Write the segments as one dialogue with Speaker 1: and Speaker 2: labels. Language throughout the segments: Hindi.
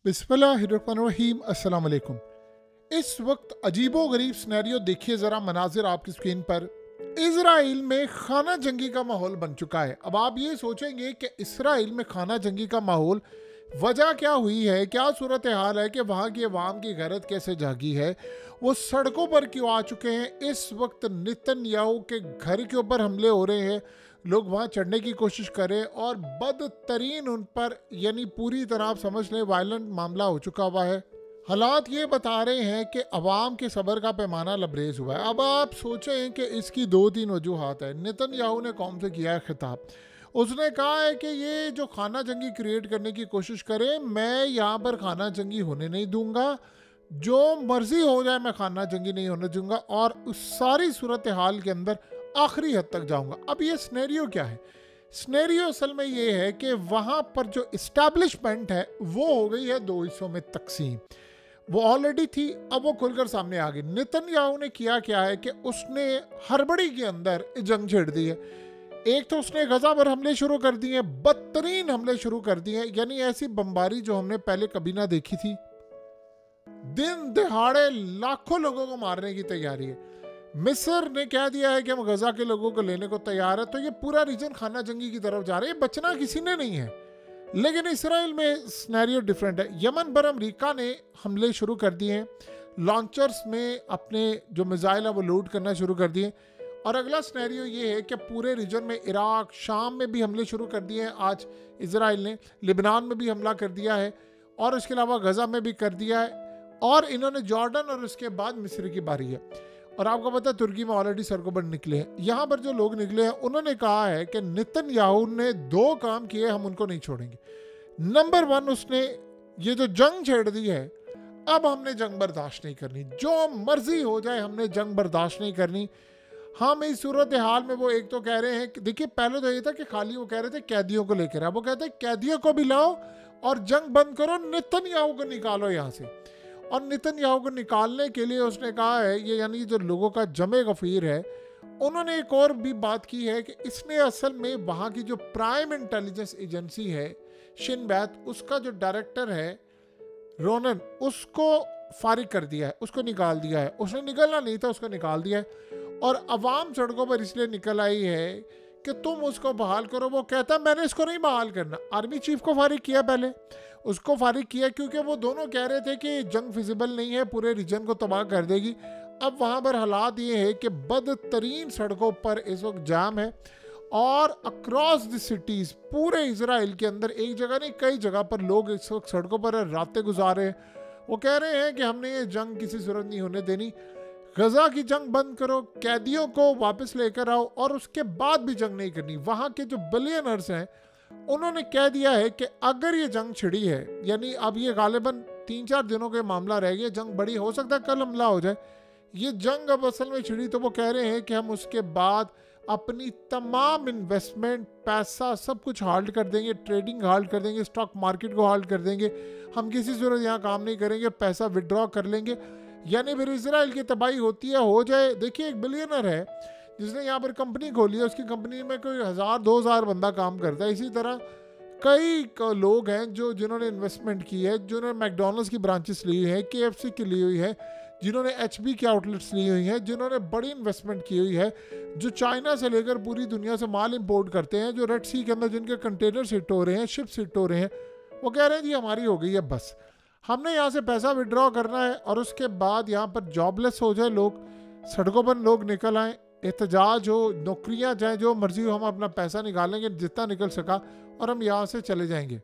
Speaker 1: बिस्मिल्लाहिर्रहमानिर्रहीम, अस्सलाम वालेकुम। इस वक्त अजीबो गरीब सिनेरियो देखिए ज़रा, मनाजिर आपकी स्क्रीन पर। इजराइल में खाना जंगी का माहौल बन चुका है। अब आप ये सोचेंगे कि इजराइल में खाना जंगी का माहौल वजह क्या हुई है, क्या सूरत हाल है कि वहाँ की अवाम की गैरत कैसे जागी है, वो सड़कों पर क्यों आ चुके हैं। इस वक्त नेतन्याहू के घर के ऊपर हमले हो रहे हैं, लोग वहाँ चढ़ने की कोशिश करें और बदतरीन उन पर, यानी पूरी तरह आप समझ लें वायलेंट मामला हो चुका हुआ है। हालात ये बता रहे हैं कि अवाम के सब्र का पैमाना लबरेज हुआ है। अब आप सोचें कि इसकी दो तीन वजूहात है। नेतन्याहू ने कौम से किया है खिताब, उसने कहा है कि ये जो खाना जंगी क्रिएट करने की कोशिश करें, मैं यहाँ पर खाना जंगी होने नहीं दूंगा, जो मर्जी हो जाए मैं खाना जंगी नहीं होने दूंगा और उस सारी सूरत हाल के अंदर आखिरी हद तक जाऊंगा। अब ये स्नेरियो क्या है? स्नेरियो असल में ये है कि वहाँ पर जो इस्टेब्लिशमेंट है वो हो गई है दो हिस्सों में तकसीम। वो ऑलरेडी थी, अब वो खुलकर सामने आ गई। नेतन्याहू ने किया क्या है कि उसने हड़बड़ी के अंदर जंग छेड़ दी है। एक तो उसने गजा पर हमले शुरू कर दिए, बदतरीन हमले शुरू कर दिए, यानी ऐसी बमबारी जो हमने पहले कभी ना देखी थी। दिन दिहाड़े लाखों लोगों को मारने की तैयारी है। मिस्र ने कह दिया है कि हम गजा के लोगों को लेने को तैयार है, तो ये पूरा रीजन खाना जंगी की तरफ जा रहा है। बचना किसी ने नहीं है। लेकिन इसराइल में सिनेरियो डिफरेंट है। यमन पर अमेरिका ने हमले शुरू कर दिए हैं, लॉन्चर्स में अपने जो मिसाइल है वो लोड करना शुरू कर दिए। और अगला सिनेरियो ये है कि पूरे रीजन में इराक, शाम में भी हमले शुरू कर दिए हैं। आज इसराइल ने लिबनान में भी हमला कर दिया है और उसके अलावा गजा में भी कर दिया है, और इन्होंने जॉर्डन और उसके बाद मिस्र की बारी है। और आपको पता है तुर्की में ऑलरेडी सड़कों पर निकले हैं। यहाँ पर जो लोग निकले हैं उन्होंने कहा है कि नेतन्याहू ने दो काम किए, हम उनको नहीं छोड़ेंगे। नंबर वन, उसने ये जो जंग छेड़ दी है, अब हमने जंग बर्दाश्त नहीं करनी, जो मर्जी हो जाए हमने जंग बर्दाश्त नहीं करनी। हम इस सूरत हाल में, वो एक तो कह रहे हैं, देखिए पहले तो ये था कि खाली वो कह रहे थे कैदियों को लेकर, अब वो कहते हैं कैदियों को भी लाओ और जंग बंद करो, नेतन्याहू को निकालो यहाँ से। और नेतन्याहू को निकालने के लिए उसने कहा है, ये यानी जो लोगों का जमे गफीर है, उन्होंने एक और भी बात की है कि इसने असल में वहाँ की जो प्राइम इंटेलिजेंस एजेंसी है शिन बैत, उसका जो डायरेक्टर है रोनन, उसको फारिग कर दिया है, उसको निकाल दिया है। उसने निकलना नहीं था, उसको निकाल दिया है। और अवाम सड़कों पर इसलिए निकल आई है कि तुम उसको बहाल करो। वो कहता है मैंने इसको नहीं बहाल करना। आर्मी चीफ को फारिग किया, पहले उसको फारिग किया क्योंकि वो दोनों कह रहे थे कि जंग फिजिबल नहीं है, पूरे रीजन को तबाह कर देगी। अब वहाँ पर हालात ये है कि बदतरीन सड़कों पर इस वक्त जाम है और अक्रॉस द सिटीज़, पूरे इजराइल के अंदर एक जगह नहीं कई जगह पर लोग इस वक्त सड़कों पर रातें गुजारे हैं। वो कह रहे हैं कि हमने ये जंग किसी सूरत नहीं होने देनी, गजा की जंग बंद करो, कैदियों को वापस लेकर आओ, और उसके बाद भी जंग नहीं करनी। वहाँ के जो बिलियनर्स हैं उन्होंने कह दिया है कि अगर ये जंग छिड़ी है, यानी अब ये गालिबन 3-4 दिनों का मामला रह गया, जंग बड़ी हो सकता है कल हमला हो जाए, ये जंग अब असल में छिड़ी, तो वो कह रहे हैं कि हम उसके बाद अपनी तमाम इन्वेस्टमेंट, पैसा, सब कुछ हाल्ट कर देंगे, ट्रेडिंग हाल्ट कर देंगे, स्टॉक मार्केट को हाल्ट कर देंगे, हम किसी सूरत यहाँ काम नहीं करेंगे, पैसा विड्रॉ कर लेंगे। यानी फिर इजराइल की तबाही होती है, हो जाए। देखिए एक बिलियनर है जिसने यहाँ पर कंपनी खोली है, उसकी कंपनी में कोई 1000-2000 बंदा काम करता है। इसी तरह कई लोग हैं जिन्होंने इन्वेस्टमेंट की है, जिन्होंने मैकडोनल्ड्स की ब्रांचेस ली हुई है, KFC की ली हुई है, जिन्होंने HB की आउटलेट्स ली हुई हैं, जिन्होंने बड़ी इन्वेस्टमेंट की हुई है, जो चाइना से लेकर पूरी दुनिया से माल इंपोर्ट करते हैं, जो रेड सी के अंदर जिनके कंटेनर हिट हो रहे हैं, शिप्स हिट हो रहे हैं। वो कह रहे हैं जी हमारी हो गई है, बस हमने यहाँ से पैसा विड्रॉ करना है और उसके बाद यहाँ पर जॉबलेस हो जाए लोग, सड़कों पर लोग निकल आएँ, एहतजाज हो, नौकरियाँ जाएँ, जो मर्जी हो, हम अपना पैसा निकालेंगे जितना निकल सका और हम यहाँ से चले जाएंगे।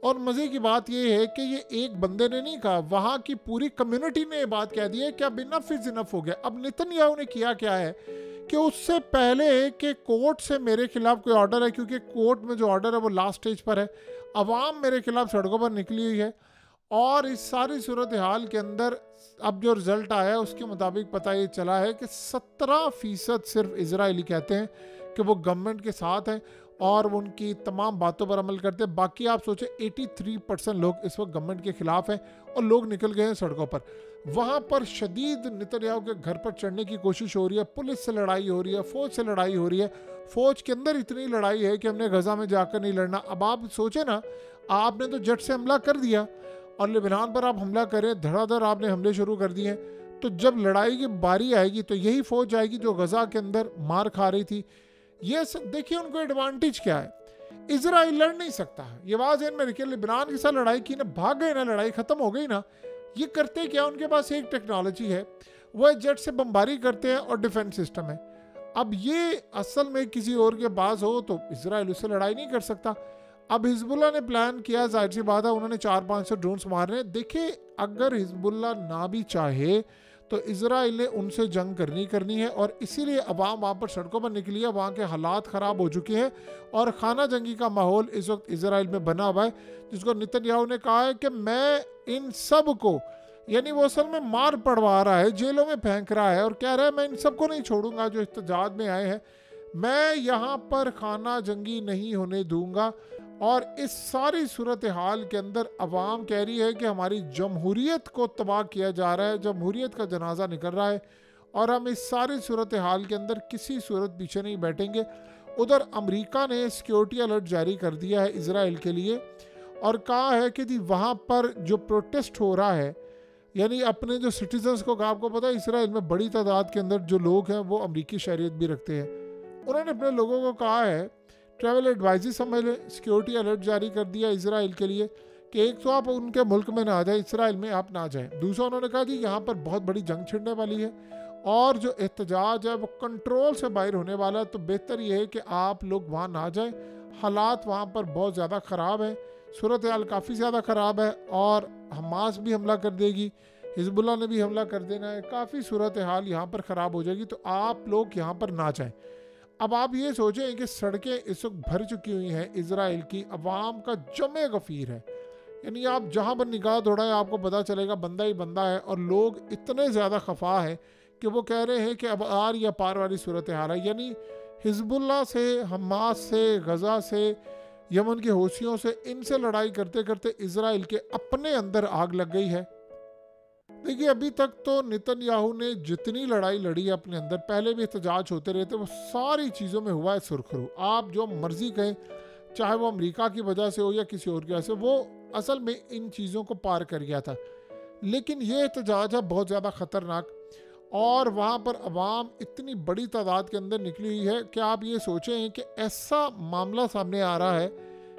Speaker 1: और मज़े की बात ये है कि ये एक बंदे ने नहीं कहा, वहाँ की पूरी कम्युनिटी ने ये बात कह दी है कि अब इनफ इज़ इनफ हो गया। अब नेतन्याहू ने किया क्या है कि उससे पहले कि कोर्ट से मेरे खिलाफ कोई ऑर्डर है, क्योंकि कोर्ट में जो ऑर्डर है वो लास्ट स्टेज पर है, अवाम मेरे खिलाफ सड़कों पर निकली हुई है, और इस सारी सूरत हाल के अंदर अब जो रिज़ल्ट आया है उसके मुताबिक पता ये चला है कि 17% सिर्फ इजरायली कहते हैं कि वो गवर्नमेंट के साथ हैं और वो उनकी तमाम बातों पर अमल करते हैं। बाकी आप सोचें 83% लोग इस वक्त गवर्नमेंट के ख़िलाफ़ हैं और लोग निकल गए हैं सड़कों पर। वहाँ पर शदीद नेतन्याहू के घर पर चढ़ने की कोशिश हो रही है, पुलिस से लड़ाई हो रही है, फ़ौज से लड़ाई हो रही है। फ़ौज के अंदर इतनी लड़ाई है कि हमने गजा में जाकर नहीं लड़ना। अब आप सोचें ना, आपने तो जट से हमला कर दिया और लेबनान पर आप हमला करें, धड़ाधड़ आपने हमले शुरू कर दिए हैं, तो जब लड़ाई की बारी आएगी तो यही फौज जाएगी जो गजा के अंदर मार खा रही थी। ये देखिए उनको एडवांटेज क्या है, इजराइल लड़ नहीं सकता। ये बात है मैंने कि लेबनान के साथ लड़ाई की ना, भाग गए ना, लड़ाई खत्म हो गई ना। ये करते क्या, उनके पास एक टेक्नोलॉजी है, वो जेट से बमबारी करते हैं और डिफेंस सिस्टम है। अब ये असल में किसी और के पास हो तो इजराइल उससे लड़ाई नहीं कर सकता। अब हिजबुल्ला ने प्लान किया, जाहिर सी बात है उन्होंने 400-500 ड्रोन्स मारने हैं। देखिए अगर हिजबुल्ला ना भी चाहे तो इजराइल ने उनसे जंग करनी है, और इसीलिए अवाम वहाँ पर सड़कों पर निकली है। वहाँ के हालात ख़राब हो चुके हैं और खाना जंगी का माहौल इस वक्त इजराइल में बना हुआ है, जिसको नेतन्याहू ने कहा है कि मैं इन सब को, यानी वो असल में मार पड़वा रहा है, जेलों में फेंक रहा है और कह रहा है मैं इन सबको नहीं छोड़ूंगा जो इhtजाज में आए हैं, मैं यहाँ पर खाना जंगी नहीं होने दूंगा। और इस सारी सूरत हाल के अंदर अवाम कह रही है कि हमारी जमहूरियत को तबाह किया जा रहा है, जमहूरियत का जनाजा निकल रहा है, और हम इस सारी सूरत हाल के अंदर किसी सूरत पीछे नहीं बैठेंगे। उधर अमेरिका ने सिक्योरिटी अलर्ट जारी कर दिया है इजराइल के लिए और कहा है कि वहाँ पर जो प्रोटेस्ट हो रहा है, यानी अपने जो सिटीजन्स को, आपको पता है इसराइल में बड़ी तादाद के अंदर जो लोग हैं वो अमरीकी शहरियत भी रखते हैं, उन्होंने अपने लोगों को कहा है, ट्रैवल एडवाइजरी समझ लें, सिक्योरिटी अलर्ट जारी कर दिया इजराइल के लिए कि एक तो आप उनके मुल्क में ना आ जाए, इसराइल में आप ना जाएं। दूसरा उन्होंने कहा जी यहाँ पर बहुत बड़ी जंग छिड़ने वाली है और जो एहतजाज है वो कंट्रोल से बाहर होने वाला है, तो बेहतर ये है कि आप लोग वहाँ ना जाएं। हालात वहाँ पर बहुत ज़्यादा ख़राब है, सूरत हाल काफ़ी ज़्यादा ख़राब है और हमास भी हमला कर देगी, हिजबुल्ला ने भी हमला कर देना है, काफ़ी सूरत हाल यहाँ पर ख़राब हो जाएगी, तो आप लोग यहाँ पर ना जाएं। अब आप ये सोचें कि सड़कें इस वक्त भर चुकी हुई हैं इजराइल की, अवाम का जमे गफ़ीर है, यानी आप जहाँ पर निगाह दौड़ाएं आपको पता चलेगा बंदा ही बंदा है, और लोग इतने ज़्यादा खफा हैं कि वो कह रहे हैं कि अब आर या पार वाली सूरत हाल है। यानी हिजबुल्ला से, हमास से, गज़ा से, यमन के हौसियों से, इनसे लड़ाई करते करते इजराइल के अपने अंदर आग लग गई है। देखिए अभी तक तो नेतन्याहू ने जितनी लड़ाई लड़ी है अपने अंदर, पहले भी एहतजाज होते रहते, वो सारी चीज़ों में हुआ है सुरखरू। आप जो मर्जी कहें, चाहे वो अमेरिका की वजह से हो या किसी और की वजह से, वो असल में इन चीज़ों को पार कर गया था। लेकिन ये एहतजाज है बहुत ज़्यादा ख़तरनाक, और वहाँ पर अवाम इतनी बड़ी तादाद के अंदर निकली हुई है कि आप ये सोचें कि ऐसा मामला सामने आ रहा है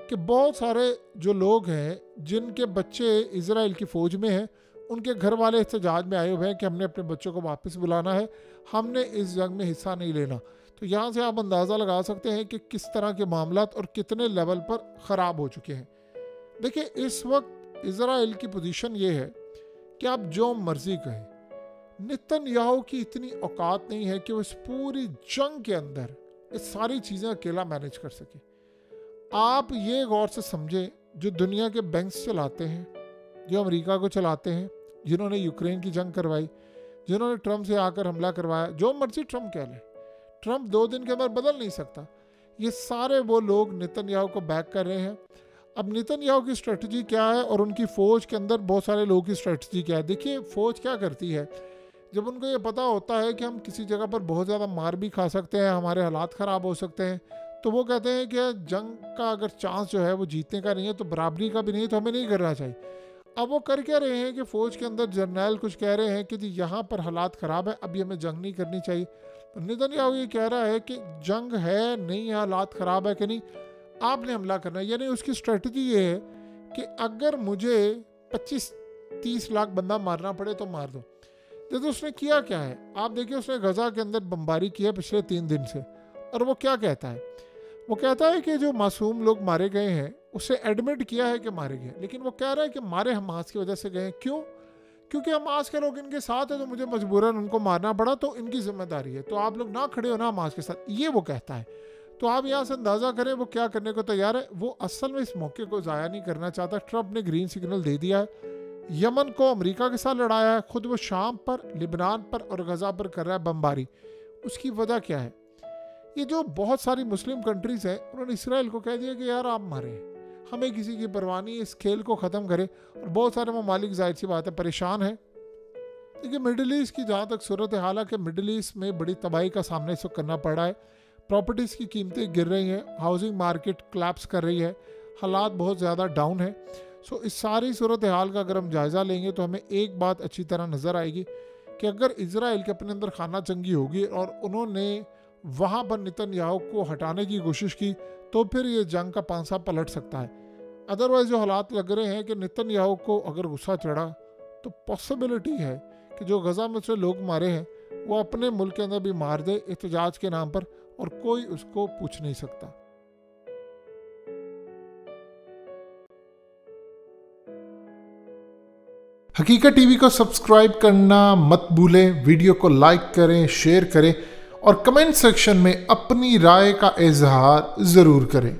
Speaker 1: कि बहुत सारे जो लोग हैं जिनके बच्चे इजराइल की फ़ौज में हैं, उनके घर वाले एहतजाज में आए हुए हैं कि हमने अपने बच्चों को वापस बुलाना है, हमने इस जंग में हिस्सा नहीं लेना। तो यहाँ से आप अंदाज़ा लगा सकते हैं कि किस तरह के मामलात और कितने लेवल पर ख़राब हो चुके हैं। देखिए इस वक्त इजराइल की पोजीशन ये है कि आप जो मर्ज़ी कहें, नेतन्याहू की इतनी औकात नहीं है कि वो इस पूरी जंग के अंदर ये सारी चीज़ें अकेला मैनेज कर सके। आप ये गौर से समझें, जो दुनिया के बैंक्स चलाते हैं, जो अमेरिका को चलाते हैं, जिन्होंने यूक्रेन की जंग करवाई, जिन्होंने ट्रंप से आकर हमला करवाया, जो मर्जी ट्रंप कह ले, ट्रंप 2 दिन के अंदर बदल नहीं सकता, ये सारे वो लोग नेतन्याहू को बैक कर रहे हैं। अब नेतन्याहू की स्ट्रेटजी क्या है और उनकी फ़ौज के अंदर बहुत सारे लोगों की स्ट्रेटजी क्या है। देखिए फ़ौज क्या करती है, जब उनको ये पता होता है कि हम किसी जगह पर बहुत ज़्यादा मार भी खा सकते हैं, हमारे हालात ख़राब हो सकते हैं, तो वो कहते हैं कि जंग का अगर चांस जो है वो जीतने का नहीं है, तो बराबरी का भी नहीं है, तो हमें नहीं करना चाहिए। अब वो कर क्या रहे हैं कि फ़ौज के अंदर जर्नैल कुछ कह रहे हैं कि जी यहाँ पर हालात ख़राब है, अभी हमें जंग नहीं करनी चाहिए। तो नेतन्याहू ये कह रहा है कि जंग है नहीं, हालात ख़राब है कि नहीं, आपने हमला करना है। यानी उसकी स्ट्रेटजी ये है कि अगर मुझे 25-30 लाख बंदा मारना पड़े तो मार दो। जैसे उसने किया क्या है, आप देखिए, उसने गजा के अंदर बमबारी की है पिछले 3 दिन से, और वो क्या कहता है, वो कहता है कि जो मासूम लोग मारे गए हैं उसे एडमिट किया है कि मारे गए, लेकिन वो कह रहा है कि मारे हमास की वजह से गए। क्यों? क्योंकि हमास के लोग इनके साथ है, तो मुझे मजबूरन उनको मारना पड़ा, तो इनकी जिम्मेदारी है, तो आप लोग ना खड़े हो ना हमास के साथ, ये वो कहता है। तो आप यहाँ से अंदाज़ा करें वो क्या करने को तैयार है। वो असल में इस मौके को ज़ाया नहीं करना चाहता। ट्रंप ने ग्रीन सिग्नल दे दिया है, यमन को अमेरिका के साथ लड़ाया है, खुद वो शाम पर, लिबनान पर और गजा पर कर रहा है बमबारी। उसकी वजह क्या है, ये जो बहुत सारी मुस्लिम कंट्रीज़ हैं उन्होंने इसराइल को कह दिया कि यार आप मारे, हमें किसी की परवाह नहीं, इस खेल को ख़त्म करें। और बहुत सारे ममालिक जाहिर सी बात है परेशान है। देखिए मिडिल ईस्ट की जहाँ तक सूरत हाल है कि मिडिल ईस्ट में बड़ी तबाही का सामना इस वक्त करना पड़ रहा है। प्रॉपर्टीज़ की कीमतें गिर रही हैं, हाउसिंग मार्केट कोलैप्स कर रही है, हालात बहुत ज़्यादा डाउन है। इस सारी सूरत हाल का अगर हम जायज़ा लेंगे तो हमें एक बात अच्छी तरह नज़र आएगी कि अगर इजराइल के अपने अंदर खाना जंगी होगी और उन्होंने वहाँ पर नेतन्याहू को हटाने की कोशिश की तो फिर ये जंग का पांसा पलट सकता है। अदरवाइज जो हालात लग रहे हैं कि नेतन्याहू को अगर गुस्सा चढ़ा तो पॉसिबिलिटी है कि जो गजा में उसने लोग मारे हैं वो अपने मुल्क के अंदर भी मार दे एहतजाज के नाम पर, और कोई उसको पूछ नहीं सकता। हकीकत टीवी को सब्सक्राइब करना मत भूलें, वीडियो को लाइक करें, शेयर करें और कमेंट सेक्शन में अपनी राय का इजहार ज़रूर करें।